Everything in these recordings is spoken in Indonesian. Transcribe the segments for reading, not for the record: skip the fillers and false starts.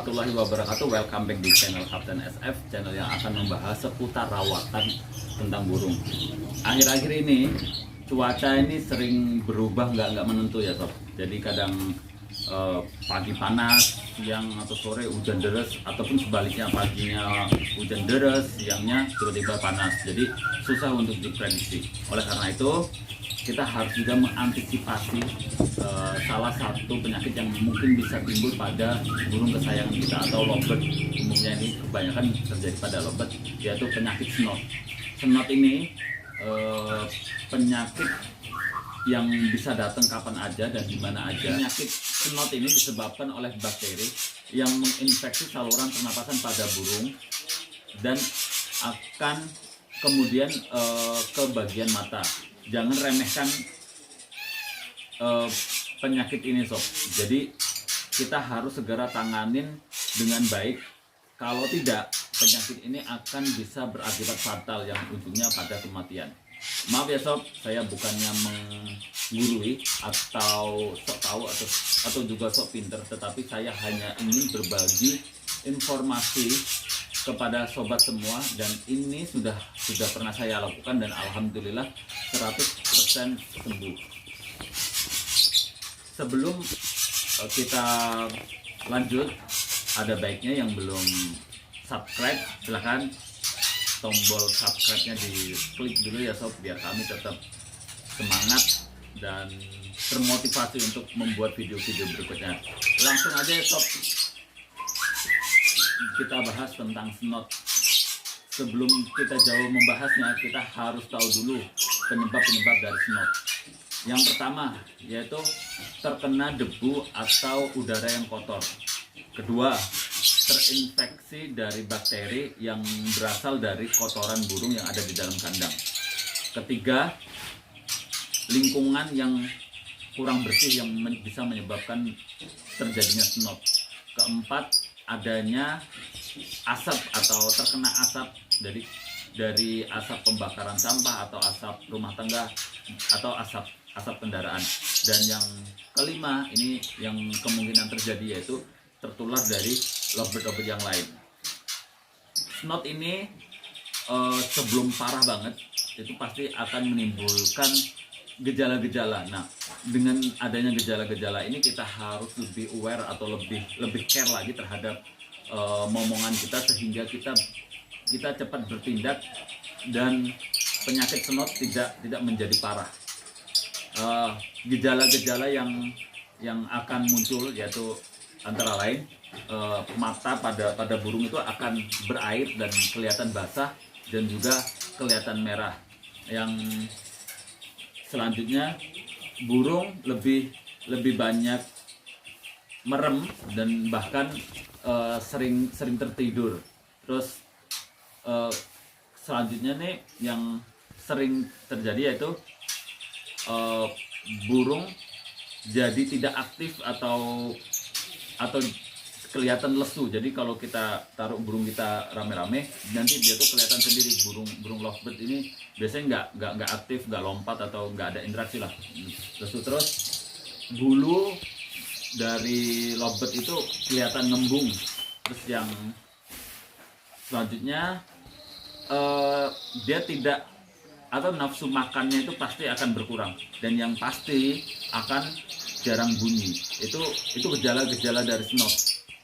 warahmatullahi wabarakatuh. Welcome back di channel Kapten SF, channel yang akan membahas seputar rawatan tentang burung. Akhir-akhir ini cuaca ini sering berubah, nggak menentu ya sob. Jadi kadang pagi panas, siang atau sore hujan deras, ataupun sebaliknya paginya hujan deras, siangnya tiba-tiba panas. Jadi susah untuk diprediksi. Oleh karena itu kita harus juga mengantisipasi salah satu penyakit yang mungkin bisa timbul pada burung kesayangan kita atau lovebird. Umumnya ini kebanyakan terjadi pada lovebird, yaitu penyakit snot. Snot ini penyakit yang bisa datang kapan aja dan di mana aja. Penyakit snot ini disebabkan oleh bakteri yang menginfeksi saluran pernapasan pada burung dan akan kemudian ke bagian mata. Jangan remehkan penyakit ini sob. Jadi kita harus segera tanganin dengan baik. Kalau tidak, penyakit ini akan bisa berakibat fatal yang ujungnya pada kematian. Maaf ya sob, saya bukannya menggurui atau sok tahu atau juga sok pinter, tetapi saya hanya ingin berbagi informasi kepada sobat semua, dan ini sudah pernah saya lakukan dan alhamdulillah 100% sembuh. Sebelum kita lanjut, ada baiknya yang belum subscribe silahkan tombol subscribe-nya diklik dulu ya sob, biar kami tetap semangat dan termotivasi untuk membuat video-video berikutnya. Langsung aja ya sob, kita bahas tentang snot. Sebelum kita jauh membahasnya, kita harus tahu dulu penyebab-penyebab dari snot. Yang pertama yaitu terkena debu atau udara yang kotor. Kedua, terinfeksi dari bakteri yang berasal dari kotoran burung yang ada di dalam kandang. Ketiga, lingkungan yang kurang bersih yang bisa menyebabkan terjadinya snot. Keempat, adanya asap atau terkena asap dari asap pembakaran sampah atau asap rumah tangga atau asap kendaraan. Dan yang kelima, ini yang kemungkinan terjadi yaitu tertular dari lovebird yang lain. Snot ini sebelum parah banget itu pasti akan menimbulkan gejala-gejala. Nah, dengan adanya gejala-gejala ini kita harus lebih aware atau lebih care lagi terhadap momongan kita, sehingga kita cepat bertindak dan penyakit snot tidak menjadi parah. Gejala-gejala yang akan muncul yaitu antara lain mata pada burung itu akan berair dan kelihatan basah dan juga kelihatan merah. Yang selanjutnya, burung lebih banyak merem dan bahkan sering tertidur. Terus selanjutnya nih yang sering terjadi yaitu burung jadi tidak aktif atau kelihatan lesu. Jadi kalau kita taruh burung kita rame-rame, nanti dia tuh kelihatan sendiri. Burung lovebird ini biasanya nggak aktif, nggak lompat atau nggak ada interaksi lah, lesu terus. Bulu dari lovebird itu kelihatan ngembung. Terus yang selanjutnya dia tidak atau nafsu makannya itu pasti akan berkurang, dan yang pasti akan jarang bunyi. Itu gejala-gejala dari snot.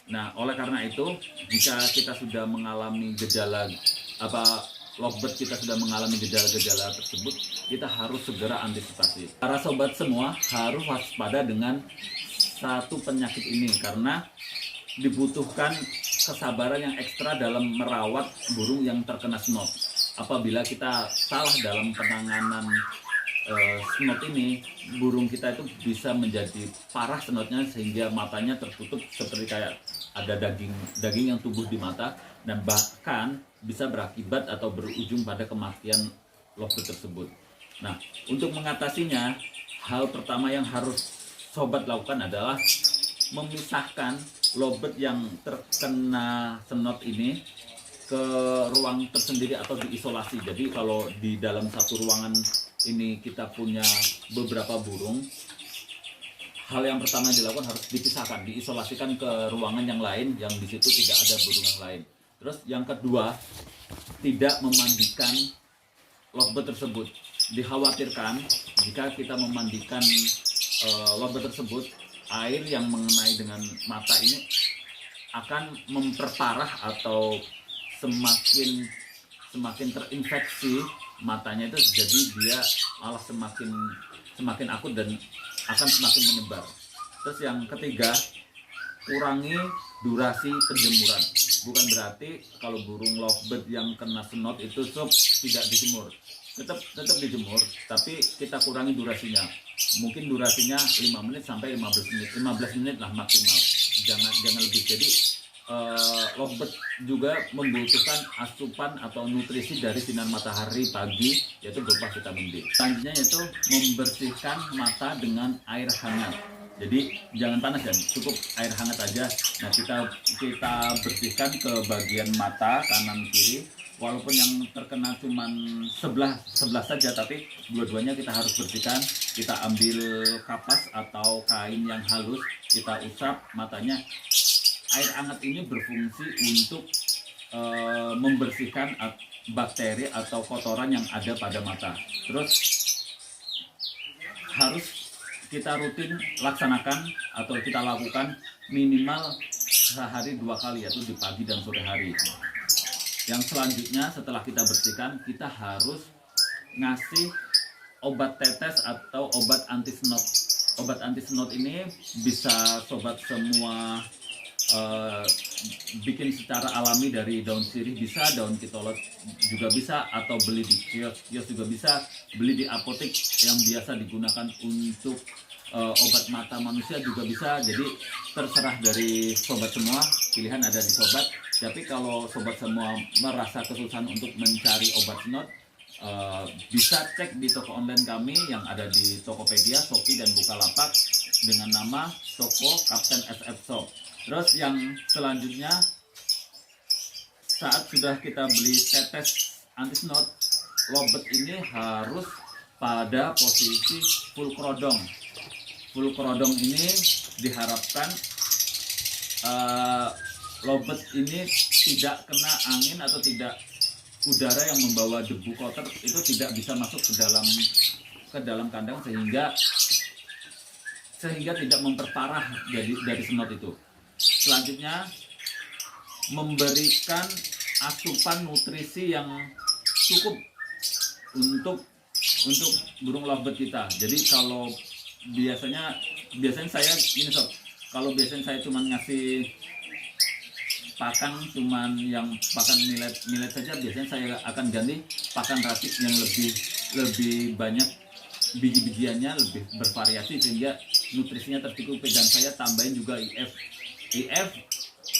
Nah, oleh karena itu, jika kita sudah mengalami lovebird kita sudah mengalami gejala-gejala tersebut, kita harus segera antisipasi. Para sobat semua harus waspada dengan satu penyakit ini, karena dibutuhkan kesabaran yang ekstra dalam merawat burung yang terkena snot. Apabila kita salah dalam penanganan snot ini, burung kita itu bisa menjadi parah snotnya sehingga matanya tertutup seperti kayak ada daging yang tumbuh di mata, dan bahkan bisa berakibat atau berujung pada kematian lovebird tersebut. Nah, untuk mengatasinya, hal pertama yang harus sobat lakukan adalah memisahkan lovebird yang terkena snot ini ke ruang tersendiri atau diisolasi. Jadi kalau di dalam satu ruangan ini kita punya beberapa burung, hal yang pertama yang dilakukan harus dipisahkan, diisolasikan ke ruangan yang lain yang di situ tidak ada burung yang lain. Terus yang kedua, tidak memandikan lovebird tersebut. Dikhawatirkan jika kita memandikan lovebird tersebut, air yang mengenai dengan mata ini akan memperparah atau semakin terinfeksi matanya itu, jadi dia malah semakin akut dan akan semakin menyebar. Terus yang ketiga, kurangi durasi penjemuran. Bukan berarti kalau burung lovebird yang kena snot itu sob tidak dijemur, tetap dijemur, tapi kita kurangi durasinya. Mungkin durasinya 5 menit sampai 15 menit lah maksimal, jangan lebih. Jadi lovebird juga membutuhkan asupan atau nutrisi dari sinar matahari pagi, yaitu berupa vitamin D. Selanjutnya yaitu membersihkan mata dengan air hangat. Jadi jangan panas kan, cukup air hangat aja. Nah, kita bersihkan ke bagian mata kanan kiri. Walaupun yang terkena cuma sebelah saja, tapi dua-duanya kita harus bersihkan. Kita ambil kapas atau kain yang halus, kita usap matanya. Air hangat ini berfungsi untuk membersihkan bakteri atau kotoran yang ada pada mata. Terus harus kita rutin laksanakan atau kita lakukan minimal sehari 2 kali, yaitu di pagi dan sore hari. Yang selanjutnya setelah kita bersihkan, kita harus ngasih obat tetes atau obat anti snot. Obat anti snot ini bisa sobat semua bikin secara alami dari daun sirih bisa, daun kitolot juga bisa, atau beli di kios juga bisa, beli di apotek yang biasa digunakan untuk obat mata manusia juga bisa. Jadi terserah dari sobat semua, pilihan ada di sobat. Tapi kalau sobat semua merasa kesusahan untuk mencari obat snot, bisa cek di toko online kami yang ada di Tokopedia, Shopee, dan Bukalapak dengan nama Toko Kapten SF Shop. Terus yang selanjutnya, saat sudah kita beli tetes anti snot, lovebird ini harus pada posisi full kerodong. Full kerodong ini diharapkan lovebird ini tidak kena angin atau tidak udara yang membawa debu kotor itu tidak bisa masuk ke dalam kandang sehingga tidak memperparah dari snot itu. Selanjutnya, memberikan asupan nutrisi yang cukup untuk burung lovebird kita. Jadi kalau biasanya saya ini sob, kalau biasanya saya cuma ngasih pakan yang pakan millet saja, biasanya saya akan ganti pakan rapid yang lebih banyak biji-bijiannya, lebih bervariasi sehingga nutrisinya tercukupi. Dan saya tambahin juga IF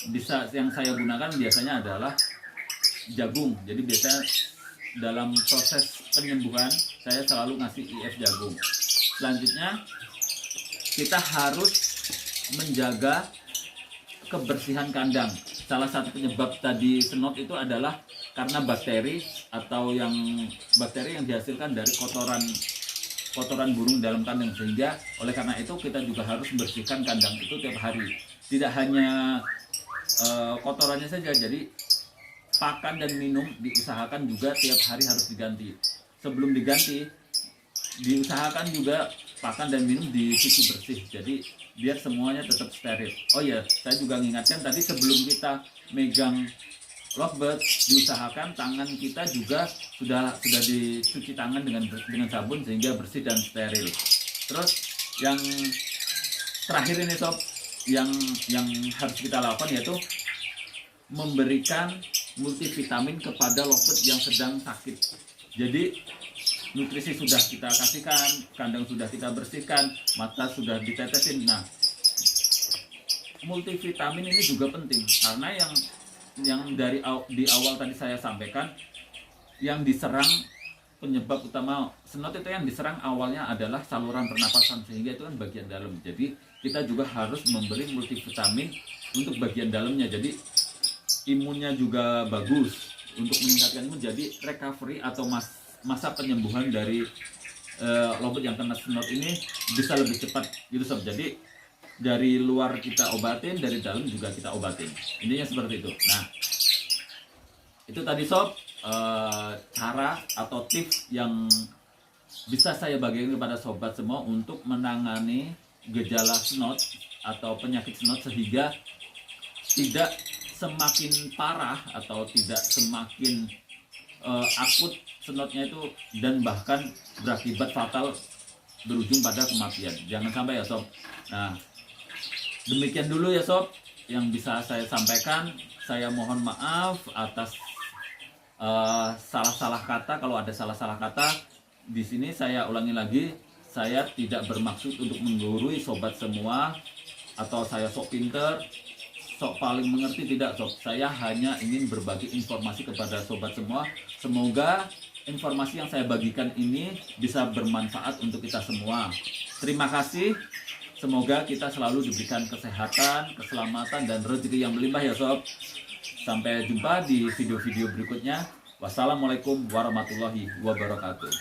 bisa, yang saya gunakan biasanya adalah jagung. Jadi biasanya dalam proses penyembuhan saya selalu ngasih IF jagung. Selanjutnya kita harus menjaga kebersihan kandang. Salah satu penyebab tadi snot itu adalah karena bakteri yang dihasilkan dari kotoran burung dalam kandang, sehingga oleh karena itu kita juga harus membersihkan kandang itu tiap hari. Tidak hanya kotorannya saja, jadi pakan dan minum diusahakan juga tiap hari harus diganti. Sebelum diganti, diusahakan juga pakan dan minum dicuci bersih, jadi biar semuanya tetap steril. Oh ya, saya juga mengingatkan tadi, sebelum kita megang lovebird, diusahakan tangan kita juga sudah dicuci tangan dengan sabun sehingga bersih dan steril. Terus yang terakhir ini sob, yang harus kita lakukan yaitu memberikan multivitamin kepada lovebird yang sedang sakit. Jadi nutrisi sudah kita kasihkan, kandang sudah kita bersihkan, mata sudah ditetesin. Nah, multivitamin ini juga penting karena yang di awal tadi saya sampaikan, yang diserang penyebab utama snot itu yang diserang awalnya adalah saluran pernapasan, sehingga itu kan bagian dalam. Jadi kita juga harus memberi multivitamin untuk bagian dalamnya. Jadi imunnya juga bagus untuk meningkatkan imun. Jadi recovery atau masa penyembuhan dari lombok yang kena snot ini bisa lebih cepat gitu sob. Jadi dari luar kita obatin, dari dalam juga kita obatin, intinya seperti itu. Nah itu tadi sob, cara atau tips yang bisa saya bagikan kepada sobat semua untuk menangani gejala snot atau penyakit snot sehingga tidak semakin parah atau tidak semakin akut snotnya itu, dan bahkan berakibat fatal berujung pada kematian. Jangan sampai ya sob. Nah demikian dulu ya sob yang bisa saya sampaikan. Saya mohon maaf atas salah-salah kata. Kalau ada salah-salah kata di sini, saya ulangi lagi, saya tidak bermaksud untuk menggurui sobat semua atau saya sok pinter, sok paling mengerti, tidak sob. Saya hanya ingin berbagi informasi kepada sobat semua. Semoga informasi yang saya bagikan ini bisa bermanfaat untuk kita semua. Terima kasih. Semoga kita selalu diberikan kesehatan, keselamatan, dan rezeki yang melimpah ya sob. Sampai jumpa di video-video berikutnya. Wassalamualaikum warahmatullahi wabarakatuh.